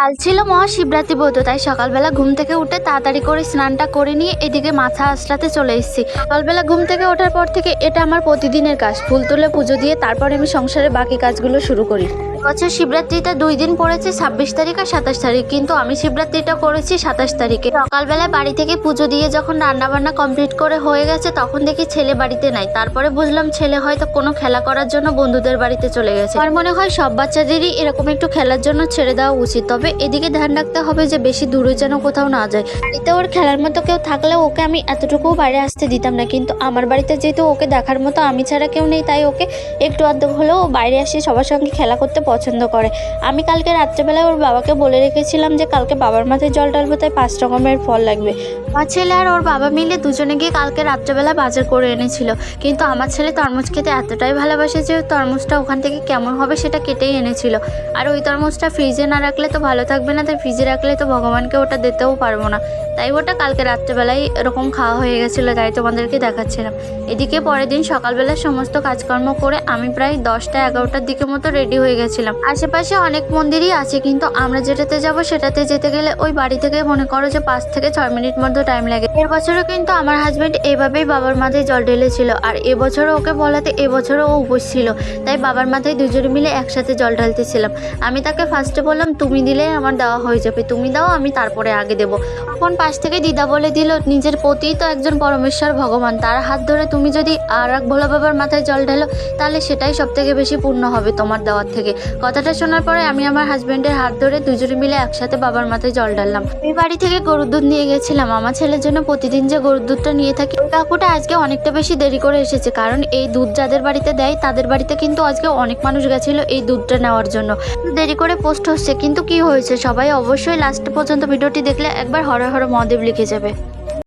কাল ছিল মহাশিবরাত্রি ব্রত, তাই সকালবেলা ঘুম থেকে উঠে তাড়াতাড়ি করে স্নানটা করে নিয়ে এদিকে মাথা আসলাতে চলে এসেছি। সকালবেলা ঘুম থেকে ওঠার পর থেকে এটা আমার প্রতিদিনের কাজ। ফুল তুলে পুজো দিয়ে তারপরে আমি সংসারের বাকি কাজগুলো শুরু করি। বছর শিবরাত্রিটা 2 দিন পড়েছে, 26 তারিখ আর 27 তারিখ, কিন্তু আমি শিবরাত্রিটা করেছি 27 তারিখে। সকালবেলায় বাড়ি থেকে পুজো দিয়ে যখন রান্নাবান্না কমপ্লিট করে হয়ে গেছে তখন দেখি ছেলে বাড়িতে নাই। তারপরে বুঝলাম ছেলে হয়তো কোনো খেলা করার জন্য বন্ধুদের বাড়িতে চলে গেছে। আমার মনে হয় সব বাচ্চাদেরই এরকম একটু খেলার জন্য ছেড়ে দেওয়া উচিত, তবে এদিকে ধ্যান রাখতে হবে যে বেশি দূরে যেন কোথাও না যায়। বাড়িতে ওর খেলার মতো কেউ থাকলে ওকে আমি এতটুকুও বাইরে আসতে দিতাম না, কিন্তু আমার বাড়িতে যেহেতু ওকে দেখার মতো আমি ছাড়া কেউ নেই, তাই ওকে একটু আধটু হলেও বাইরে আসে সবার সঙ্গে খেলা করতে পছন্দ করে। আমি কালকে রাত্রেবেলায় ওর বাবাকে বলে রেখেছিলাম যে কালকে বাবার মাথায় জল ঢালবো, তাই 5 রকমের ফল লাগবে। আমার ছেলে আর ওর বাবা মিলে দুজনে গিয়ে কালকে রাত্রেবেলা বাজার করে এনেছিল, কিন্তু আমার ছেলে তরমুজ খেতে এতটাই ভালোবাসে যে তরমুজটা ওখান থেকে কেমন হবে সেটা কেটেই এনেছিল। আর ওই তরমুজটা ফ্রিজে না রাখলে তো ভালো থাকবে না, তাই ফ্রিজে রাখলে তো ভগবানকে ওটা দিতেও পারবো না, তাই ওটা কালকে রাত্রেবেলায় এরকম খাওয়া হয়ে গেছিলো, তাই তোমাদেরকে দেখাচ্ছিলাম। এদিকে পরের দিন সকালবেলা সমস্ত কাজকর্ম করে আমি প্রায় 10টা 11টার দিকে মতো রেডি হয়ে গেছিলাম। আশেপাশে অনেক মন্দিরই আছে, কিন্তু আমরা যেটাতে যাব সেটাতে যেতে গেলে ওই বাড়ি থেকে মনে করো যে 5 থেকে 6 মিনিট মতো টাইম লাগে। এর বছরও কিন্তু আমার হাজবেন্ড এভাবেই বাবার মাথায় জল ঢেলেছিল, আর এবছরও ওকে বলাতে এবছরও ও উপোস ছিল, তাই বাবার মাথায় দুজনে মিলে একসাথে জল ঢালতেছিলাম। আমি তাকে ফার্স্টে বললাম তুমি দিলে আমার দেওয়া হয়ে যাবে, তুমি দাও আমি তারপরে আগে দেবো। তখন পাশ থেকে দিদা বলে দিল নিজের পতি তো একজন পরমেশ্বর ভগবান, তার হাত ধরে তুমি যদি আর এক ভোলা বাবার মাথায় জল ঢালো তাহলে সেটাই সব থেকে বেশি পূর্ণ হবে তোমার দেওয়ার থেকে। কথাটা শোনার পরে আমি আমার হাজবেন্ডের হাত ধরে দুজনে মিলে একসাথে বাবার মাথায় জল ঢাললাম। এই বাড়ি থেকে গরুর দুধ নিয়ে গেছিলাম আমার ছেলের জন্য, প্রতিদিন যে গরুর দুধটা নিয়ে থাকি। কাকুটা আজকে অনেকটা বেশি দেরি করে এসেছে, কারণ এই দুধ যাদের বাড়িতে দেয় তাদের বাড়িতে কিন্তু আজকে অনেক মানুষ গেছিল এই দুধটা নেওয়ার জন্য। দেরি করে পোস্ট হচ্ছে, কিন্তু কি হয়েছে সবাই অবশ্যই লাস্ট পর্যন্ত ভিডিওটি দেখলে একবার হর হর মহাদেব লিখে যাবে।